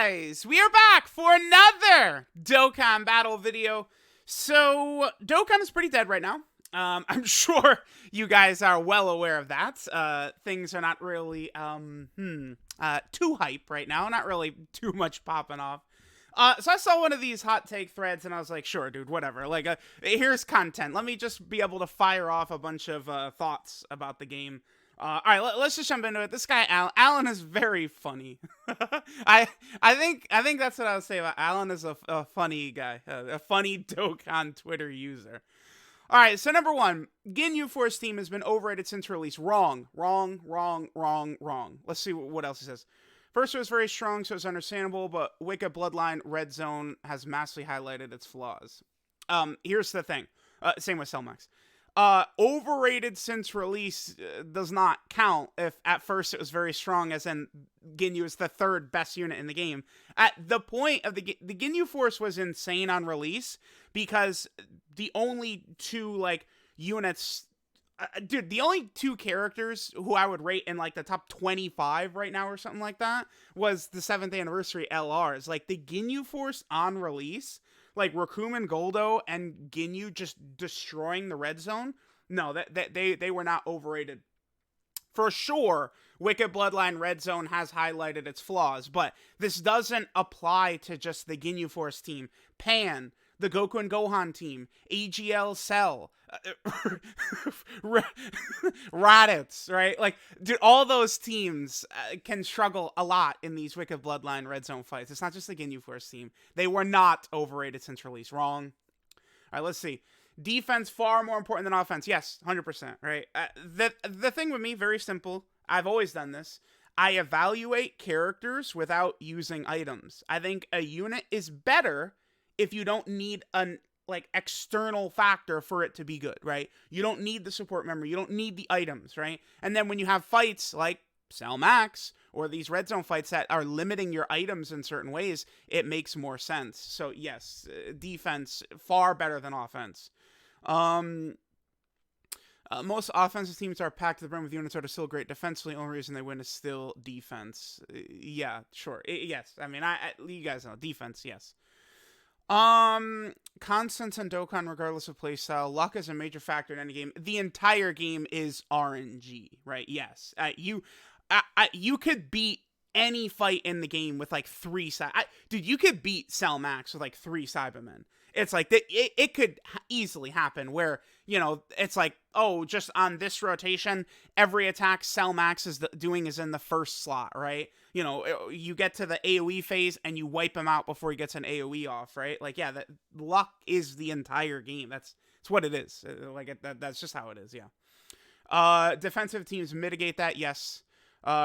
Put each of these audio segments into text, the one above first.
guys, we are back for another Dokkan battle video. So, Dokkan is pretty dead right now. I'm sure you guys are well aware of that. Things are not really, too hype right now. Not really too much popping off. So I saw one of these hot take threads and I was like, sure, dude, whatever. Like, here's content. Let me just be able to fire off a bunch of thoughts about the game. All right, let's just jump into it. This guy, Alan is very funny. I think that's what I would say about Alan is a funny guy, a funny Dokkan Twitter user. All right, so number one, Ginyu Force team has been overrated since release. Wrong. Let's see what else he says. First, it was very strong, so it's understandable, but Wicked Bloodline Red Zone has massively highlighted its flaws. Here's the thing. Same with Cellmax. Overrated since release does not count if at first it was very strong, as in Ginyu is the third best unit in the game. At the point of the Ginyu Force was insane on release because the only two units, dude, the only two characters who I would rate in like the top 25 right now or something like that was the 7th anniversary LRs. Like the Ginyu Force on release, like Rakumen Goldo and Ginyu just destroying the red zone. No, they were not overrated. For sure, Wicked Bloodline Red Zone has highlighted its flaws, but this doesn't apply to just the Ginyu Force team. Pan, the Goku and Gohan team, AGL Cell, Raditz, right? Like, dude, all those teams can struggle a lot in these Wicked Bloodline Red Zone fights. It's not just the Ginyu Force team. They were not overrated since release. Wrong. All right, let's see. Defense far more important than offense. Yes, 100%, right? The thing with me, very simple. I've always done this. I evaluate characters without using items. I think a unit is better if you don't need an external factor for it to be good, right? You don't need the support memory. You don't need the items, right? And then when you have fights like Cell Max or these red zone fights that are limiting your items in certain ways, it makes more sense. So yes, defense far better than offense. Most offensive teams are packed to the brim with units that are still great defensively. The only reason they win is still defense. Yeah, sure. Yes. I mean, you guys know defense. Yes. Constants and Dokkan, regardless of playstyle, luck is a major factor in any game. The entire game is RNG, right? Yes. You could beat any fight in the game with like 3 dude, you could beat Cell Max with like 3 Cybermen. It's like it could easily happen where, you know, it's like, oh, just on this rotation, every attack Cell Max is doing is in the first slot, right? You know, you get to the AoE phase and you wipe him out before he gets an AoE off, right? Like, yeah, that luck is the entire game. It's what it is. That's just how it is, yeah. Defensive teams mitigate that, yes.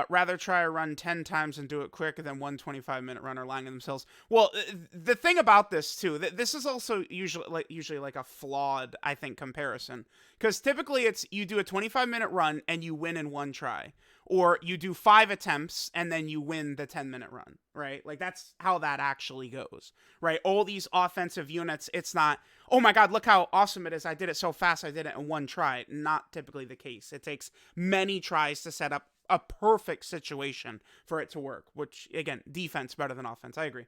Rather try a run 10 times and do it quick than one 25-minute run or lying on themselves. Well, the thing about this too, this is also usually like a flawed, I think, comparison. Because typically it's you do a 25-minute run and you win in 1 try. Or you do 5 attempts and then you win the 10-minute run, right? Like that's how that actually goes, right? All these offensive units, it's not, oh my God, look how awesome it is. I did it so fast. I did it in 1 try. Not typically the case. It takes many tries to set up a perfect situation for it to work, which again, defense better than offense. I agree.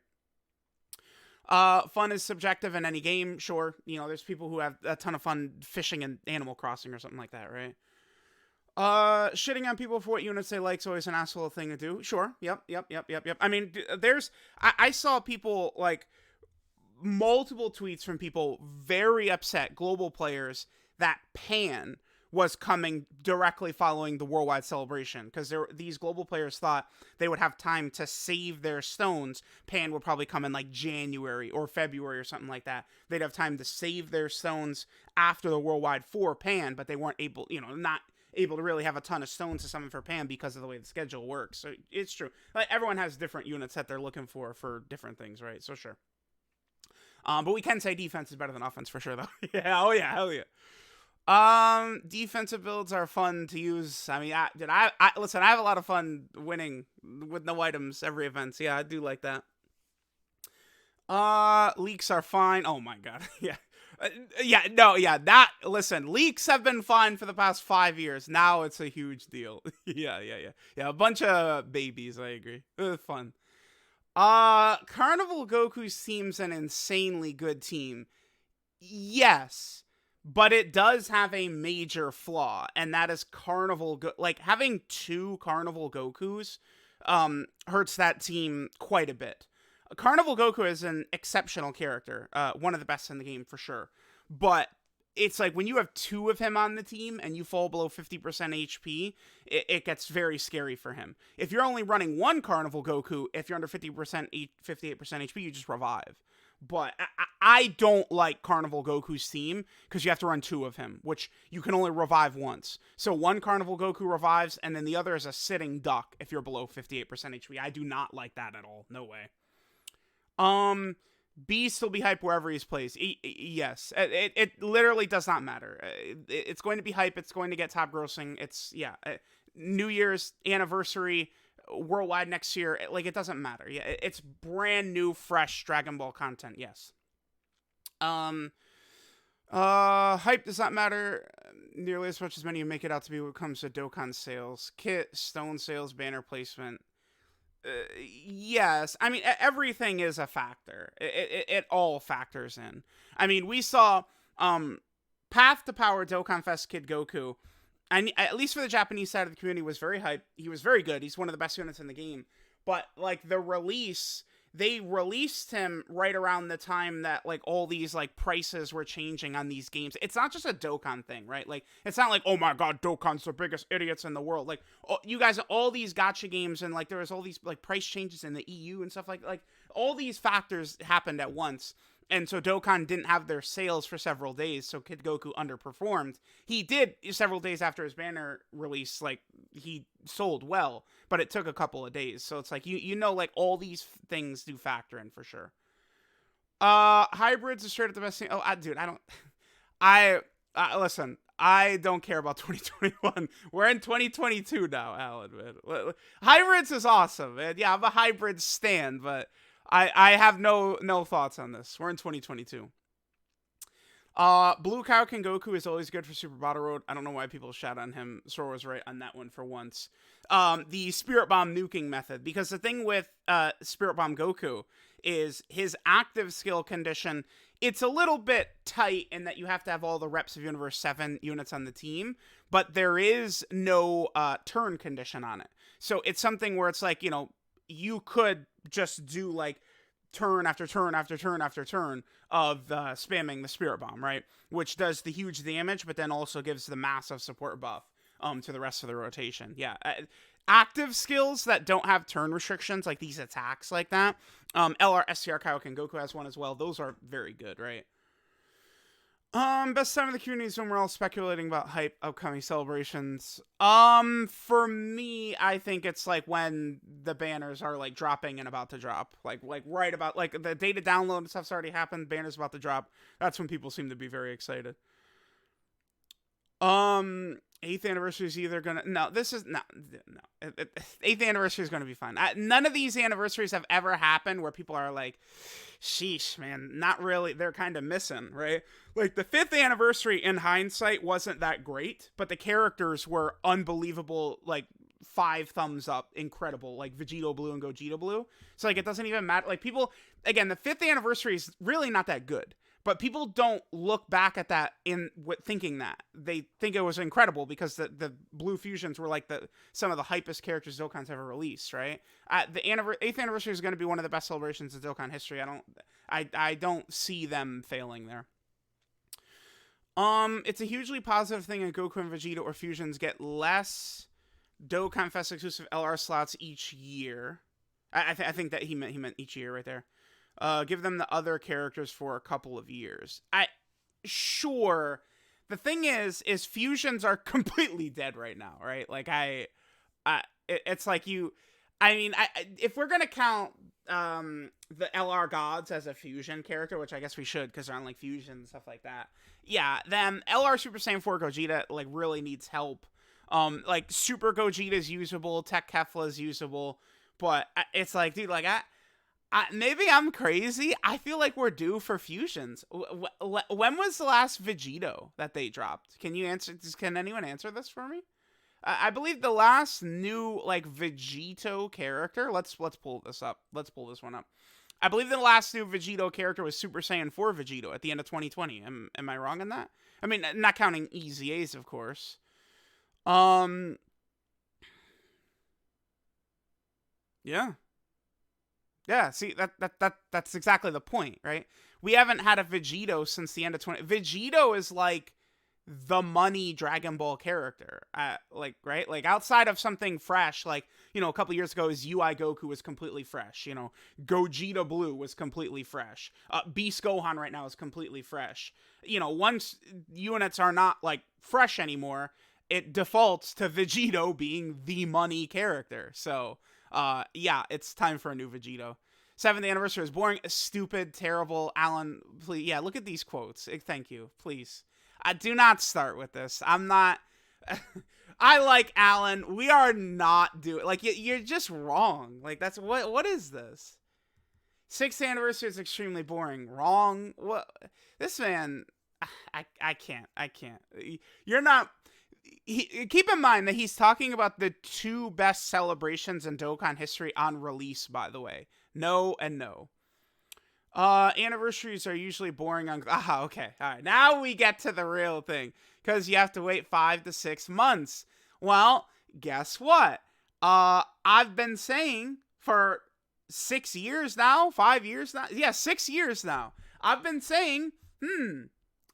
Fun is subjective in any game. Sure. You know, there's people who have a ton of fun fishing in Animal Crossing or something like that, right? Shitting on people for what units they like is always an asshole thing to do. Sure. Yep. I mean, I saw people like multiple tweets from people very upset, global players, that Pan was coming directly following the worldwide celebration, because these global players thought they would have time to save their stones. Pan would probably come in like January or February or something like that. They'd have time to save their stones after the worldwide for Pan, but they weren't able, not able to really have a ton of stones to summon for Pan because of the way the schedule works. So it's true. Like, everyone has different units that they're looking for different things, right? So sure. But we can say defense is better than offense for sure, though. Yeah, oh yeah, hell yeah. Defensive builds are fun to use. I mean, listen, I have a lot of fun winning with no items every event. So yeah, I do like that. Leaks are fine. Oh my God. Yeah. Listen, leaks have been fine for the past 5 years. Now it's a huge deal. Yeah. A bunch of babies. I agree. Fun. Carnival Goku's team's an insanely good team. Yes, but it does have a major flaw, and that is like having two Carnival Gokus hurts that team quite a bit. Carnival Goku is an exceptional character, one of the best in the game for sure. But it's like when you have two of him on the team and you fall below 50% HP, it gets very scary for him. If you're only running one Carnival Goku, if you're under 50%, 58% HP, you just revive. But I don't like Carnival Goku's team because you have to run two of him, which you can only revive once. So one Carnival Goku revives, and then the other is a sitting duck if you're below 58% HP. I do not like that at all. No way. Beast will be hype wherever he's placed. Yes, it literally does not matter. It's going to be hype. It's going to get top grossing. It's New Year's anniversary worldwide next year. Like it doesn't matter. Yeah, it's brand new, fresh Dragon Ball content. Yes. Hype does not matter nearly as much as many make it out to be when it comes to Dokkan sales, kit, stone sales, banner placement. Yes, I mean everything is a factor. It all factors in. I mean, we saw Path to Power Dokkan Fest Kid Goku. And at least for the Japanese side of the community, was very hype. He was very good. He's one of the best units in the game. But like the release, they released him right around the time that like all these like prices were changing on these games. It's not just a Dokkan thing, right? Like it's not like, oh my god, Dokkan's the biggest idiots in the world. Like you guys, all these gacha games and like there was all these like price changes in the EU and stuff like all these factors happened at once. And so Dokkan didn't have their sales for several days, so Kid Goku underperformed. He did several days after his banner release, like he sold well, but it took a couple of days. So it's like you know like all these things do factor in for sure. Hybrids are straight up the best thing. Oh, dude, listen, I don't care about 2021. We're in 2022 now, Alan, man. Hybrids is awesome, man. Yeah, I'm a hybrid stan, but I have no thoughts on this. We're in 2022. Blue Kaioken Goku is always good for Super Battle Road. I don't know why people shout on him. Sora was right on that one for once. The Spirit Bomb nuking method, because the thing with Spirit Bomb Goku is his active skill condition. It's a little bit tight in that you have to have all the reps of Universe 7 units on the team, but there is no turn condition on it. So it's something where it's like, you could just do like turn after turn after turn after turn of spamming the Spirit Bomb, right? Which does the huge damage, but then also gives the massive support buff to the rest of the rotation. Yeah. Active skills that don't have turn restrictions, like these attacks like that. LR, STR, Kaioken Goku has one as well. Those are very good, right? Best time of the community is when we're all speculating about hype upcoming celebrations. For me, I think it's like when the banners are like dropping and about to drop. Like right about like the data download and stuff's already happened, banners about to drop. That's when people seem to be very excited. 8th anniversary is either gonna no 8th anniversary is gonna be fun. None of these anniversaries have ever happened where people are like, sheesh, man, not really. They're kind of missing, right? Like the 5th anniversary in hindsight wasn't that great, but the characters were unbelievable. Like 5 thumbs up, incredible, like Vegito Blue and Gogeta Blue. So like it doesn't even matter. Like people, again, the 5th anniversary is really not that good. But people don't look back at that thinking that. They think it was incredible because the Blue Fusions were like some of the hypest characters Dokkan's ever released, right? The 8th anniversary is going to be one of the best celebrations in Dokkan history. I don't see them failing there. It's a hugely positive thing that Goku and Vegeta or Fusions get less Dokkan Fest exclusive LR slots each year. I think that he meant each year right there. Give them the other characters for a couple of years. Sure. The thing is fusions are completely dead right now, right? Like it's like if we're gonna count the LR gods as a fusion character, which I guess we should because they're on like fusion and stuff like that. Yeah, then LR Super Saiyan 4 Gogeta like really needs help. Like Super Gogeta is usable, Tech Kefla is usable, but it's like, dude, like maybe I'm crazy. I feel like we're due for fusions. When was the last Vegito that they dropped? Can anyone answer this for me? I believe the last new like Vegito character. Let's pull this up. Let's pull this one up. I believe the last new Vegito character was Super Saiyan 4 Vegito at the end of 2020. Am I wrong in that? I mean, not counting EZAs, of course. Um, yeah. Yeah, see that's exactly the point, right? We haven't had a Vegito since the end of 20. Vegito is like the money Dragon Ball character. Like, right? Like outside of something fresh, like, a couple years ago his UI Goku was completely fresh, Gogeta Blue was completely fresh. Beast Gohan right now is completely fresh. Once units are not like fresh anymore, it defaults to Vegito being the money character. So, yeah, it's time for a new Vegito. 7th anniversary is boring, stupid, terrible. Alan, please, yeah, look at these quotes. Thank you, please. Do not start with this. I'm not. I like Alan. We are not doing like you're just wrong. Like that's what is this? 6th anniversary is extremely boring. Wrong. What? This man. I can't. I can't. You're not. Keep in mind that he's talking about the 2 best celebrations in Dokkan history on release, by the way. No and no. Anniversaries are usually boring on. Okay. All right. Now we get to the real thing. Because you have to wait 5 to 6 months. Well, guess what? I've been saying for 6 years now, 5 years now. Yeah, 6 years now. I've been saying,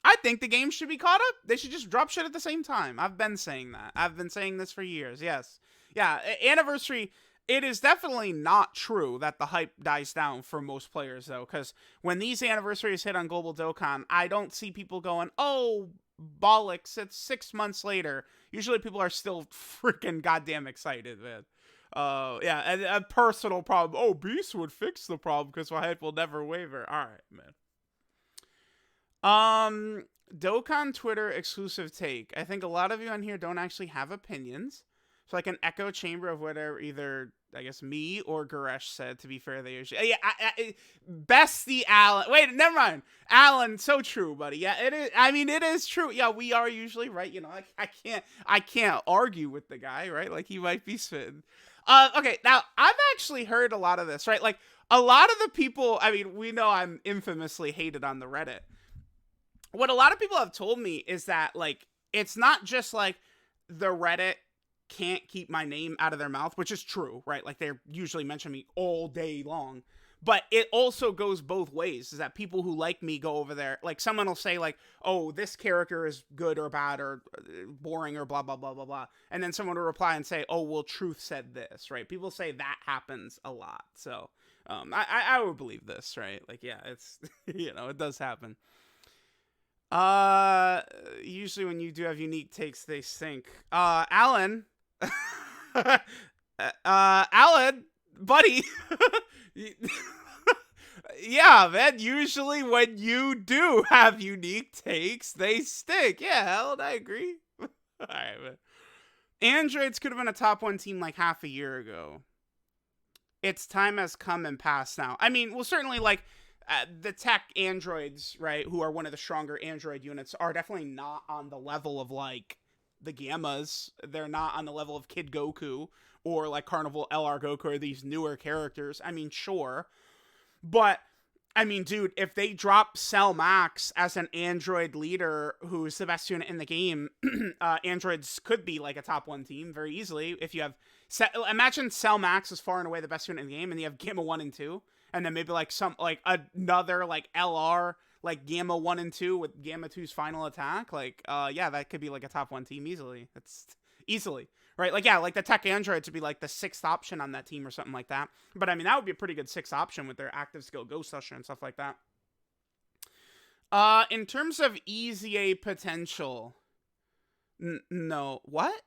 I think the game should be caught up. They should just drop shit at the same time. I've been saying that. I've been saying this for years. Yes. Yeah, anniversary. It is definitely not true that the hype dies down for most players, though, because when these anniversaries hit on Global Dokkan, I don't see people going, oh, bollocks, it's 6 months later. Usually people are still freaking goddamn excited, man. Yeah, and a personal problem. Oh, Beast would fix the problem because my hype will never waver. All right, man. Dokkan Twitter exclusive take. I think a lot of you on here don't actually have opinions. It's like an echo chamber of whatever either, I guess, me or Goresh said. To be fair, they usually... Yeah, Bestie Alan. Wait, never mind. Alan, so true, buddy. Yeah, it is. I mean, it is true. Yeah, we are usually right. I can't argue with the guy, right? Like, he might be spitting. Okay, now, I've actually heard a lot of this, right? Like, a lot of the people... I mean, we know I'm infamously hated on the Reddit. What a lot of people have told me is that, like, it's not just, like, the Reddit can't keep my name out of their mouth, which is true, right? Like they're usually mention me all day long, but it also goes both ways, is that people who like me go over there, like someone will say like, oh, this character is good or bad or boring or blah, blah, blah, blah, blah. And then someone will reply and say, oh, well, Truth said this, right? People say that happens a lot. So I would believe this, right? Like, yeah, it's, it does happen. Usually when you do have unique takes, they stink. Alan, Alan, buddy. Yeah, man, usually when you do have unique takes, they stink. Yeah, Alan, I agree. Alright, man. Androids could have been a top 1 team like half a year ago. Its time has come and passed now. I mean, well, certainly, like, the tech androids, right, who are one of the stronger android units, are definitely not on the level of, like, the Gammas. They're not on the level of Kid Goku or, like, Carnival LR Goku or these newer characters. I mean, sure. But, I mean, dude, if they drop Cell Max as an android leader who's the best unit in the game, androids could be, like, a top 1 team very easily. If you have... imagine Cell Max is far and away the best unit in the game, and you have Gamma 1 and 2. And then maybe like another like LR, like Gamma 1 and 2 with Gamma 2's final attack. Like, yeah, that could be like a top 1 team easily. That's easily, right? Like, yeah, like the tech androids would be like the 6th option on that team or something like that. But I mean, that would be a pretty good 6th option with their active skill Ghost Usher and stuff like that. In terms of EZA potential, no. What?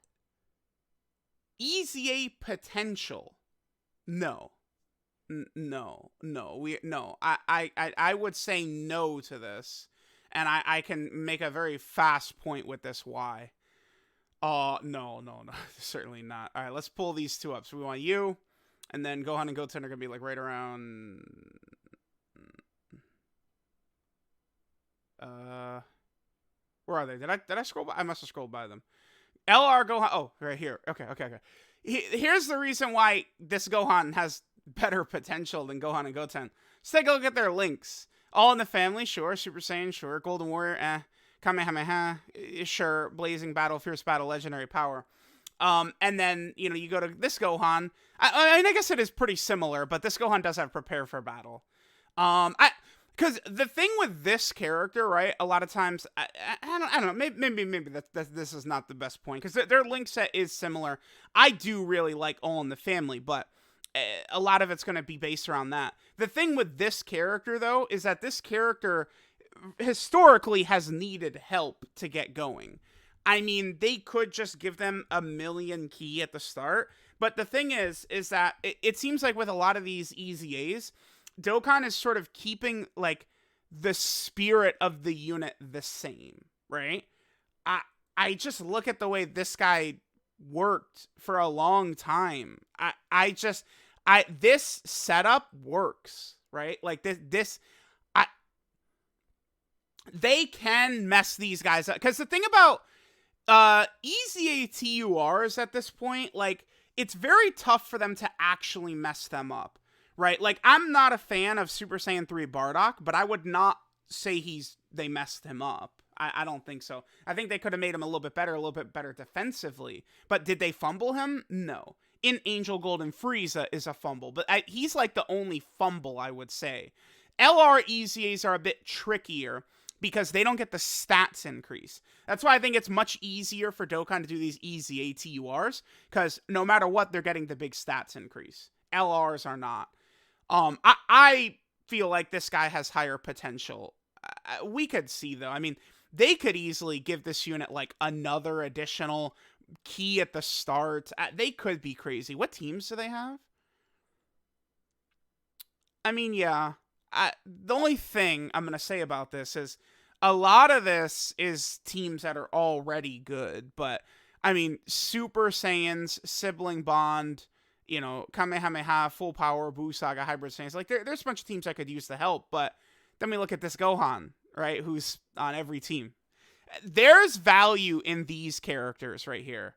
EZA potential? No. No. I would say no to this, and I can make a very fast point with this. Why? No, certainly not. All right, let's pull these 2 up. So we want you, and then Gohan and Goten are gonna be like right around. Where are they? Did I scroll by? I must have scrolled by them. LR Gohan. Oh, right here. Okay. Here's the reason why this Gohan has better potential than Gohan and Goten. Let's take a look at their links. All in the family, sure. Super Saiyan, sure. Golden Warrior, Kamehameha, sure. Blazing Battle, Fierce Battle, Legendary Power. And then, you go to this Gohan. I guess it is pretty similar, but this Gohan does have Prepare for Battle. Because the thing with this character, right, a lot of times, I don't know, maybe this is not the best point, because their link set is similar. I do really like All in the Family, but a lot of it's going to be based around that. The thing with this character, though, is that this character historically has needed help to get going. I mean, they could just give them a million ki at the start, but the thing is that it seems like with a lot of these EZAs, Dokkan is sort of keeping, like, the spirit of the unit the same, right? I just look at the way this guy worked for a long time. This setup works, right? Like, they can mess these guys up. Because the thing about EZA TURs at this point, like, it's very tough for them to actually mess them up. Right, like, I'm not a fan of Super Saiyan 3 Bardock, but I would not say they messed him up. I don't think so. I think they could have made him a little bit better defensively. But did they fumble him? No. In Angel Golden Frieza is a fumble, but he's like the only fumble, I would say. LR EZAs are a bit trickier because they don't get the stats increase. That's why I think it's much easier for Dokkan to do these EZA TURs, because no matter what, they're getting the big stats increase. LRs are not. I feel like this guy has higher potential. We could see, though. I mean, they could easily give this unit, like, another additional ki at the start. They could be crazy. What teams do they have? I mean, yeah. The only thing I'm going to say about this is a lot of this is teams that are already good. But, I mean, Super Saiyans, Sibling Bond, Kamehameha, Full Power, Buu Saga, Hybrid Saiyans. Like, there's a bunch of teams that could use the help, but then we look at this Gohan, right, who's on every team. There's value in these characters right here.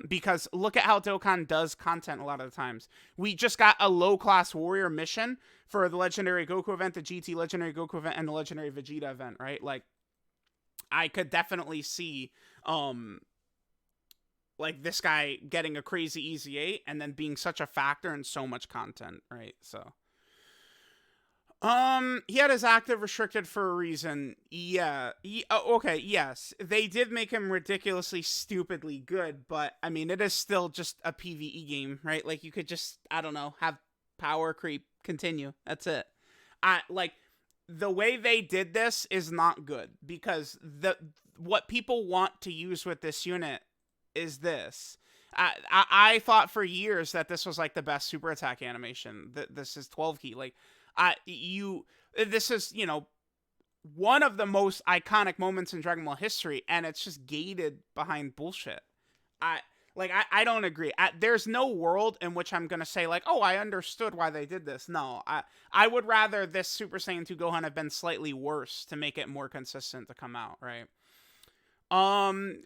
Because look at how Dokkan does content a lot of the times. We just got a low-class warrior mission for the Legendary Goku event, the GT Legendary Goku event, and the Legendary Vegeta event, right? Like, I could definitely see, like, this guy getting a crazy EZA and then being such a factor in so much content, right? So, he had his active restricted for a reason. Yeah. Okay, yes. They did make him ridiculously, stupidly good, but, I mean, it is still just a PvE game, right? Like, you could just, I don't know, have power creep continue. That's it. Like, the way they did this is not good, because what people want to use with this unit is this. I thought for years that this was, like, the best super attack animation. This is 12 ki. Like, this is, one of the most iconic moments in Dragon Ball history, and it's just gated behind bullshit. I don't agree. There's no world in which I'm gonna say, like, oh, I understood why they did this. No, I would rather this Super Saiyan 2 Gohan have been slightly worse to make it more consistent to come out, right?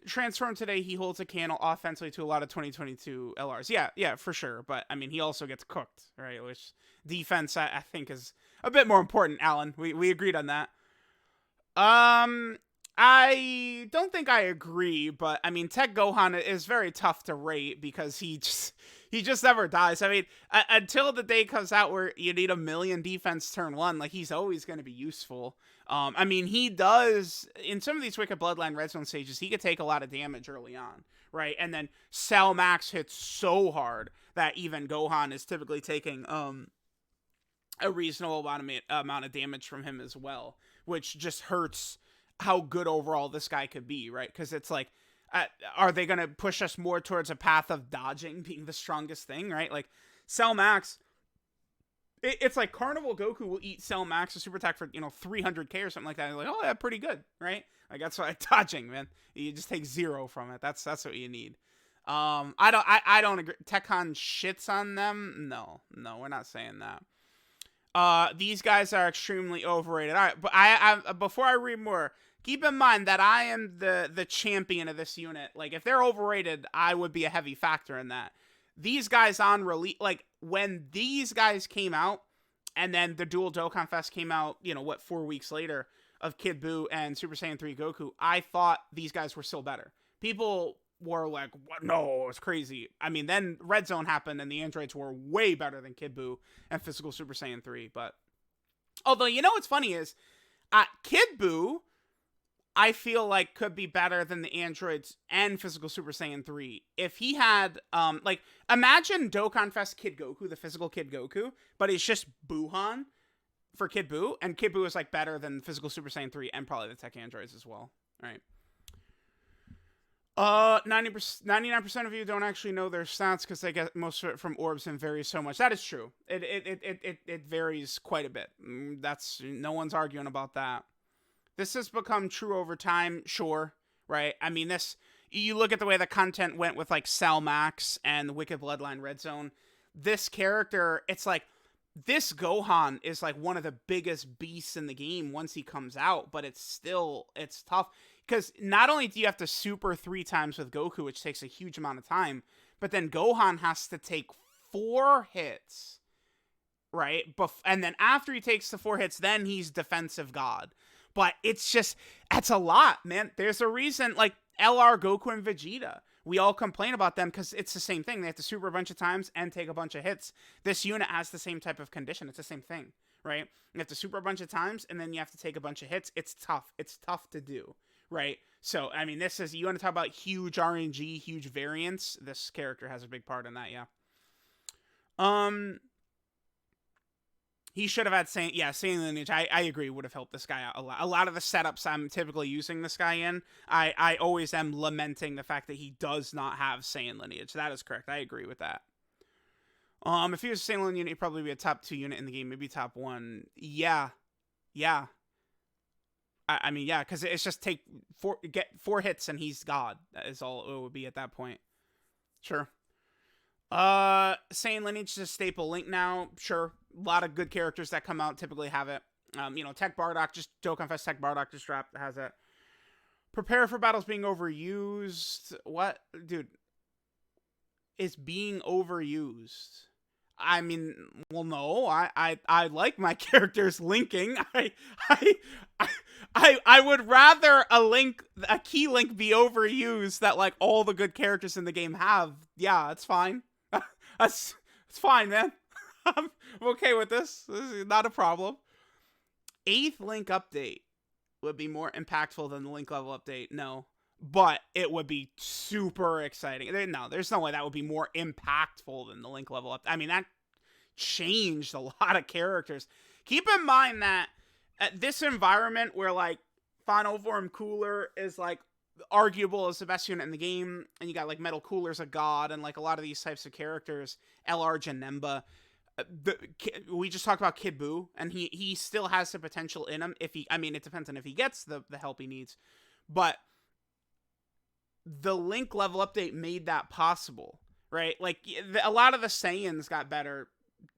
Transform today, he holds a candle offensively to a lot of 2022 LRs. Yeah, for sure. But, I mean, he also gets cooked, right? Which defense, I think, is a bit more important, Alan. We agreed on that. I don't think I agree, but, I mean, Tech Gohan is very tough to rate because he just never dies. I mean, until the day comes out where you need a million defense turn one, like, he's always going to be useful. I mean, he does, in some of these Wicked Bloodline Red Zone stages, he could take a lot of damage early on, right? And then Cell Max hits so hard that even Gohan is typically taking a reasonable amount of damage from him as well, which just hurts how good overall this guy could be, right? Because it's like, are they going to push us more towards a path of dodging being the strongest thing, right? Like, Cell Max, it's like Carnival Goku will eat Cell Max, a super attack for, 300k or something like that. And like, oh, yeah, pretty good, right? Like, that's why dodging, man. You just take 0 from it. That's what you need. I don't agree. Tekkon shits on them. No, we're not saying that. These guys are extremely overrated. All right, but I before I read more, keep in mind that I am the champion of this unit. Like, if they're overrated, I would be a heavy factor in that. These guys on release, like, when these guys came out, and then the dual Dokkan Fest came out, 4 weeks later, of Kid Buu and Super Saiyan 3 Goku, I thought these guys were still better. People were like, what? No, it's crazy. I mean, then Red Zone happened, and the androids were way better than Kid Buu and Physical Super Saiyan 3. But, although, what's funny is, Kid Buu, I feel like could be better than the androids and Physical Super Saiyan 3. If he had, imagine Dokkan Fest Kid Goku, the physical Kid Goku, but it's just Buuhan for Kid Buu, and Kid Buu is, like, better than Physical Super Saiyan 3 and probably the tech androids as well. All right. 99% of you don't actually know their stats because they get most of it from orbs and varies so much. That is true. It varies quite a bit. That's, no one's arguing about that. This has become true over time, sure, right? I mean, you look at the way the content went with, like, Cell Max and the Wicked Bloodline Red Zone. This character, it's like, this Gohan is, like, one of the biggest beasts in the game once he comes out, but it's tough. Because not only do you have to super 3 times with Goku, which takes a huge amount of time, but then Gohan has to take 4 hits, right? And then after he takes the 4 hits, then he's defensive god. But that's a lot, man. There's a reason, like, LR, Goku, and Vegeta. We all complain about them because it's the same thing. They have to super a bunch of times and take a bunch of hits. This unit has the same type of condition. It's the same thing, right? You have to super a bunch of times, and then you have to take a bunch of hits. It's tough. It's tough to do. Right? So, I mean, you want to talk about huge RNG, huge variance, this character has a big part in that, yeah. He should have had Saiyan Lineage, I agree, would have helped this guy out a lot. A lot of the setups I'm typically using this guy in, I always am lamenting the fact that he does not have Saiyan Lineage. That is correct, I agree with that. If he was a Saiyan Lineage, he'd probably be a top 2 unit in the game, maybe top 1. Yeah. I mean, yeah, because it's just get 4 hits and he's God. That is all it would be at that point. Sure. Saiyan Lineage is a staple Link now. Sure. A lot of good characters that come out typically have it. Tech Bardock, just Dokkan Fest Tech Bardock just dropped, has it. Prepare for battles being overused. What? Dude. It's being overused. I mean, well, no, I like my characters linking. I would rather a key link be overused that, like, all the good characters in the game have. Yeah, it's fine. It's fine, man. I'm okay with this. This is not a problem. 8th link update would be more impactful than the link level update. No. But it would be super exciting. No, there's no way that would be more impactful than the link level up. I mean, that changed a lot of characters. Keep in mind that at this environment where, like, Final Form Cooler is, like, arguable as the best unit in the game, and you got, like, Metal Cooler's a god, and, like, a lot of these types of characters, LR Janemba, we just talked about Kid Buu, and he still has the potential in him. It depends on if he gets the help he needs. But the link level update made that possible, right? Like, a lot of the Saiyans got better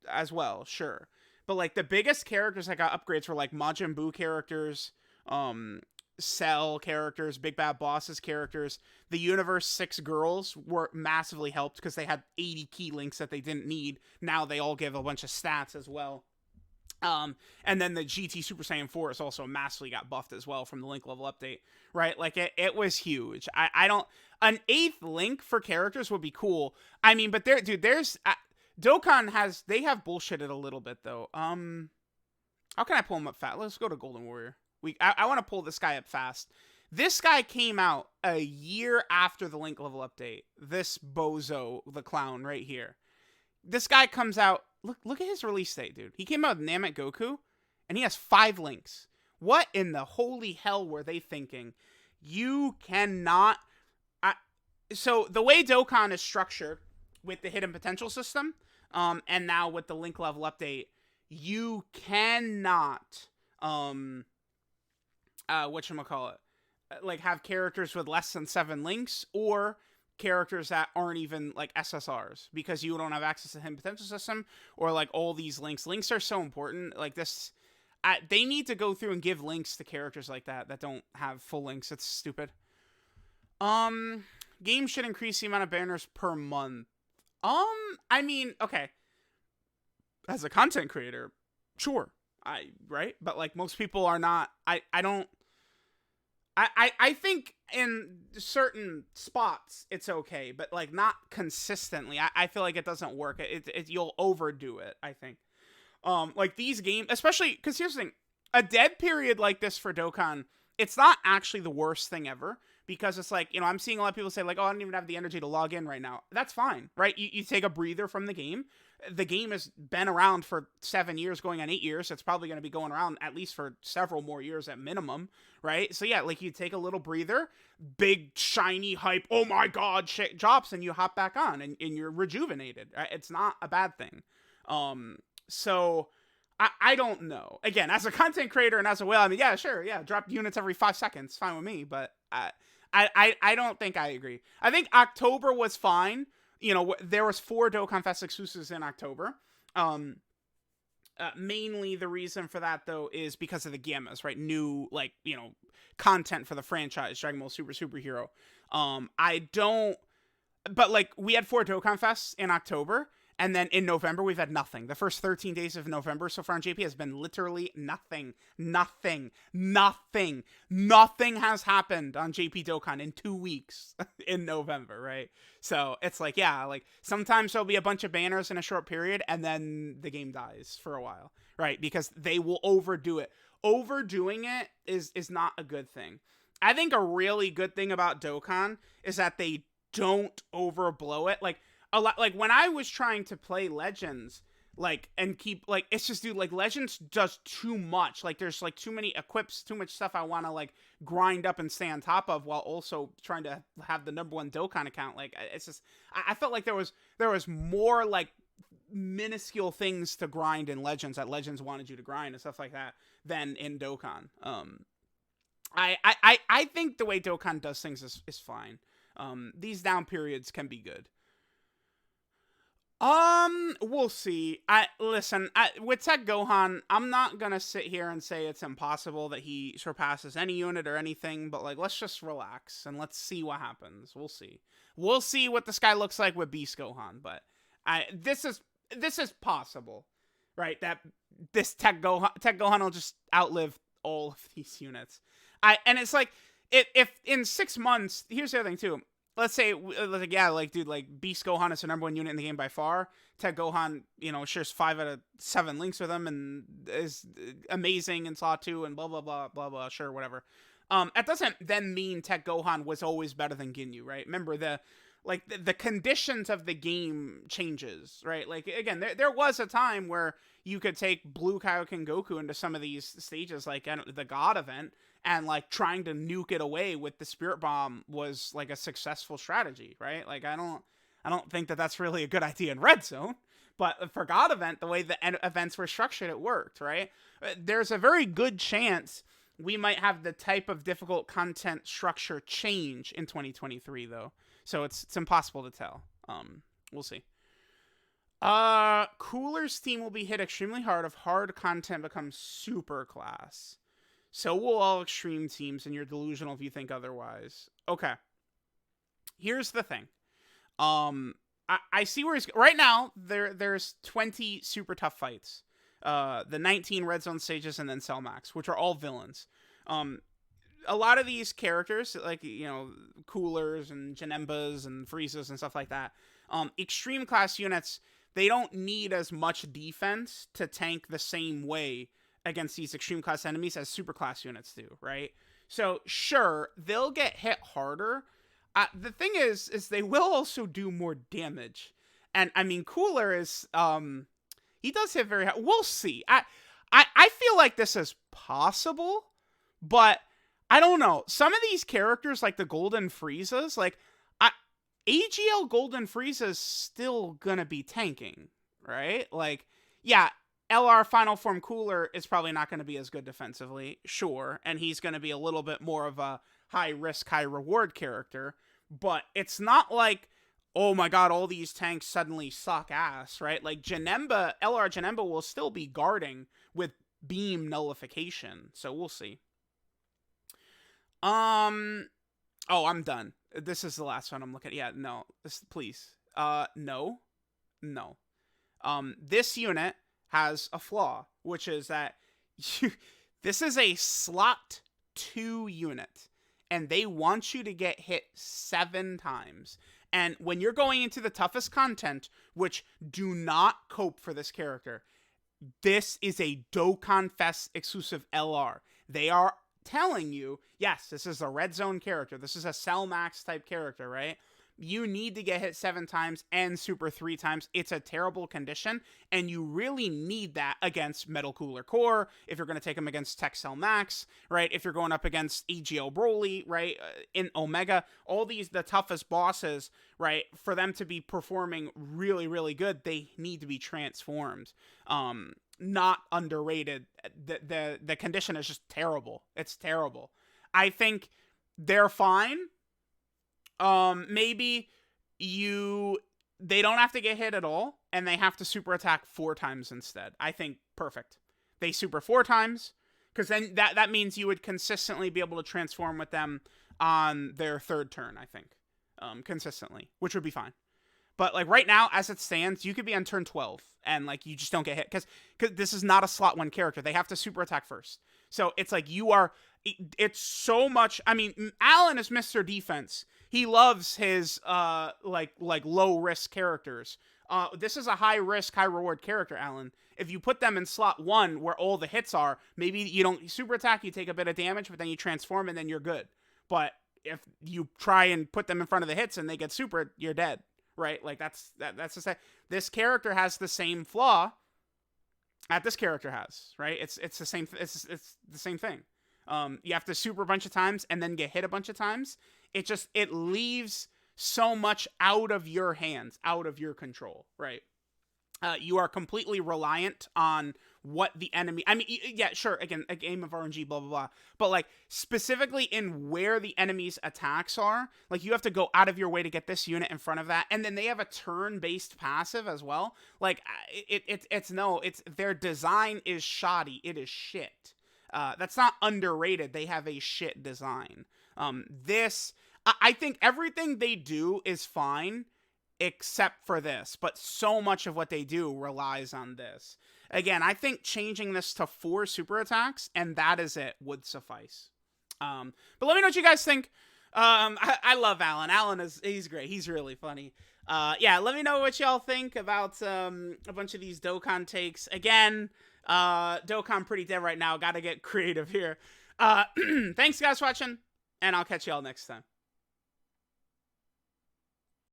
as well, sure. But, like, the biggest characters that got upgrades were, like, Majin Buu characters, Cell characters, Big Bad Boss's characters. The Universe 6 girls were massively helped because they had 80 key links that they didn't need. Now they all give a bunch of stats as well. And then the GT Super Saiyan 4 is also massively got buffed as well from the link level update, right? Like, it was huge. I don't... An 8th link for characters would be cool. I mean, but there's... Dokkan they have bullshitted a little bit, though. How can I pull him up fast? Let's go to Golden Warrior. I want to pull this guy up fast. This guy came out a year after the link level update. This bozo, the clown right here. This guy comes out. Look at his release date, dude. He came out with Namek Goku, and he has 5 links. What in the holy hell were they thinking? You cannot... So, the way Dokkan is structured with the hidden potential system, and now with the link level update, you cannot... whatchamacallit, like, have characters with less than 7 links, or characters that aren't even, like, SSRs, because you don't have access to hidden potential system, or, like, all these links. Links are so important. Like, this, they need to go through and give links to characters like that don't have full links. It's stupid. Games should increase the amount of banners per month. I mean, okay. As a content creator, sure. Right? But like most people are not. I think in certain spots it's okay, but like not consistently. I feel like it doesn't work. You'll overdo it, I think. Like these games, especially because here's the thing: a dead period like this for Dokkan, it's not actually the worst thing ever, because it's like, I'm seeing a lot of people say like, oh, I don't even have the energy to log in right now. That's fine, right? You take a breather from the game. The game has been around for 7 years, going on 8 years. It's probably going to be going around at least for several more years at minimum, right? So yeah, like you take a little breather, big shiny hype, oh my god, shit drops, and you hop back on, and you're rejuvenated. Right? It's not a bad thing. So I don't know. Again, as a content creator and as a whale, I mean, yeah, sure, yeah, drop units every 5 seconds, fine with me. But I don't think I agree. I think October was fine. There was 4 Dokkan Fest exclusives in October. Mainly the reason for that, though, is because of the Gammas, right? New, like, content for the franchise, Dragon Ball Super Superhero. But, like, we had 4 Dokkan Fests in October, and then in November, we've had nothing. The first 13 days of November so far on JP has been literally nothing. Nothing has happened on JP Dokkan in 2 weeks in November, right? So it's like, yeah, like sometimes there'll be a bunch of banners in a short period, and then the game dies for a while, right? Because they will overdo it. Overdoing it is not a good thing. I think a really good thing about Dokkan is that they don't overblow it. Like, a lot, like when I was trying to play Legends, like, and keep, like, it's just, dude, like, Legends does too much. Like, there's, like, too many equips, too much stuff I want to, like, grind up and stay on top of, while also trying to have the #1 Dokkan account. Like, it's just, I felt like there was more, like, minuscule things to grind in Legends that Legends wanted you to grind and stuff like that than in Dokkan. I think the way Dokkan does things is fine. These down periods can be good. We'll see. With Tech Gohan, I'm not gonna sit here and say it's impossible that he surpasses any unit or anything, but like, let's just relax and let's see what happens. We'll see. We'll see what the sky looks like with Beast Gohan, but this is possible, right? That this Tech Gohan will just outlive all of these units. And it's like, if in 6 months, here's the other thing too. Let's say, like, yeah, like, dude, like, Beast Gohan is the #1 unit in the game by far. Tech Gohan, shares 5 out of 7 links with him and is amazing in Saw 2 and blah, blah, blah, blah, blah, sure, whatever. That doesn't then mean Tech Gohan was always better than Ginyu, right? Remember, the conditions of the game changes, right? Like, again, there was a time where you could take Blue Kaioken Goku into some of these stages, like the God event, and like trying to nuke it away with the Spirit Bomb was like a successful strategy, right? Like, I don't think that that's really a good idea in Red Zone, but for God event, the way the events were structured, it worked, right? There's a very good chance we might have the type of difficult content structure change in 2023, though. So it's impossible to tell. We'll see. Cooler's team will be hit extremely hard if hard content becomes super class. So will all extreme teams, and you're delusional if you think otherwise. Okay. Here's the thing. I see where he's... Right now, there's 20 super tough fights. The 19 Red Zone stages, and then Cell Max, which are all villains. A lot of these characters, like, Coolers and Janembas and Friezas and stuff like that, extreme class units, they don't need as much defense to tank the same way against these extreme class enemies as super class units do, right? So, sure, they'll get hit harder. The thing is they will also do more damage. And, I mean, Cooler is, he does hit very hard. We'll see. I feel like this is possible, but I don't know. Some of these characters, like the Golden Friezas, like, AGL Golden Frieza's still gonna be tanking, right? Like, yeah, LR Final Form Cooler is probably not going to be as good defensively, sure, and he's going to be a little bit more of a high-risk, high-reward character, but it's not like, oh my god, all these tanks suddenly suck ass, right? Like, LR Janemba will still be guarding with beam nullification. So we'll see. Oh, I'm done. This is the last one I'm looking at. Yeah, no. Please. No. No. This unit has a flaw, which is that this is a slot 2 unit, and they want you to get hit 7 times. And when you're going into the toughest content, which do not cope for this character, this is a Dokkan Fest exclusive LR. They are telling you, yes, this is a red zone character. This is a Cell Max type character, right? You need to get hit 7 times and super 3 times. It's a terrible condition, and you really need that against Metal Cooler Core, if you're going to take them against Tech Cell Max, right? If you're going up against EGO Broly, right? In Omega, all these, the toughest bosses, right? For them to be performing really, really good, they need to be transformed. Not underrated. The condition is just terrible. It's terrible. I think they're fine. Maybe they don't have to get hit at all, and they have to super attack 4 times instead. I think perfect. They super 4 times, because then that means you would consistently be able to transform with them on their 3rd turn, I think. Consistently, which would be fine. But like right now, as it stands, you could be on turn 12, and like you just don't get hit, because this is not a slot 1 character. They have to super attack first. So it's like it's so much. I mean, Alan is Mr. Defense. He loves his like low risk characters. This is a high risk, high reward character, Alan. If you put them in slot 1 where all the hits are, maybe you don't super attack, you take a bit of damage, but then you transform and then you're good. But if you try and put them in front of the hits and they get super, you're dead, right? Like that's the same. This character has the same flaw that this character has, right? It's the same. It's the same thing. You have to super a bunch of times and then get hit a bunch of times. It leaves so much out of your hands, out of your control, right? You are completely reliant on what the enemy. I mean, yeah, sure. Again, a game of RNG, blah blah blah. But like specifically in where the enemy's attacks are, like you have to go out of your way to get this unit in front of that, and then they have a turn-based passive as well. Like it's their design is shoddy. It is shit. That's not underrated. They have a shit design. I think everything they do is fine, except for this, but so much of what they do relies on this. Again, I think changing this to 4 super attacks, and that is it, would suffice. But let me know what you guys think. I love Alan. He's great. He's really funny. Yeah, let me know what y'all think about a bunch of these Dokkan takes. Again, Dokkan pretty dead right now. Gotta get creative here. Thanks guys for watching, and I'll catch y'all next time.